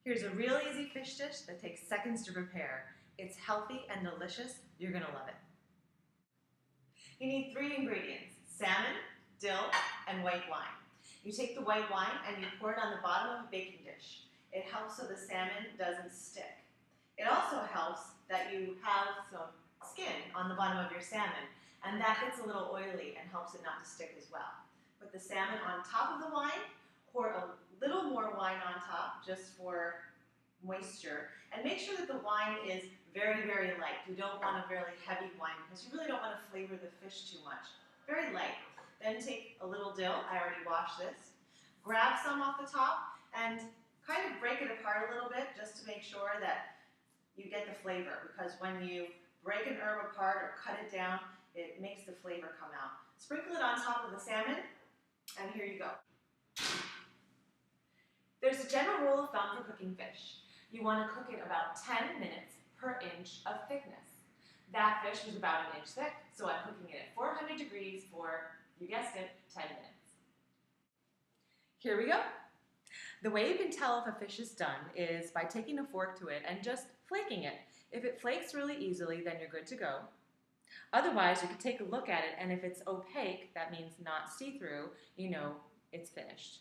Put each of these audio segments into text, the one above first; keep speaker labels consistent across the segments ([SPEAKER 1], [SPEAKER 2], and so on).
[SPEAKER 1] Here's a real easy fish dish that takes seconds to prepare. It's healthy and delicious. You're gonna love it. You need 3 ingredients: salmon, dill, and white wine. You take the white wine and you pour it on the bottom of a baking dish. It helps so the salmon doesn't stick. It also helps that you have some skin on the bottom of your salmon, and that gets a little oily and helps it not to stick as well. Put the salmon on top of the wine, pour a little more wine on top just for moisture, and make sure that the wine is very, very light. You don't want a very heavy wine because you really don't want to flavor the fish too much. Very light. Then take a little dill, I already washed this, grab some off the top and kind of break it apart a little bit just to make sure that you get the flavor, because when you break an herb apart or cut it down, it makes the flavor come out. Sprinkle it on top of the salmon, and here you go. There's a general rule of thumb for cooking fish. You want to cook it about 10 minutes per inch of thickness. That fish was about 1 inch thick, so I'm cooking it at 400 degrees for, you guessed it, 10 minutes. Here we go. The way you can tell if a fish is done is by taking a fork to it and just flaking it. If it flakes really easily, then you're good to go. Otherwise, you can take a look at it, and if it's opaque, that means not see-through, you know it's finished.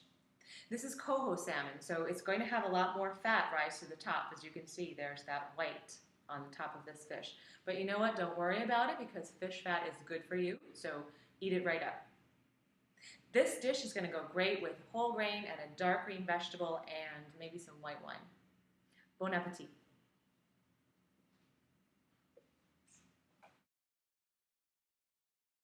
[SPEAKER 1] This is coho salmon, so it's going to have a lot more fat rise to the top. As you can see, there's that white on the top of this fish. But you know what? Don't worry about it, because fish fat is good for you, so eat it right up. This dish is going to go great with whole grain and a dark green vegetable and maybe some white wine. Bon appetit.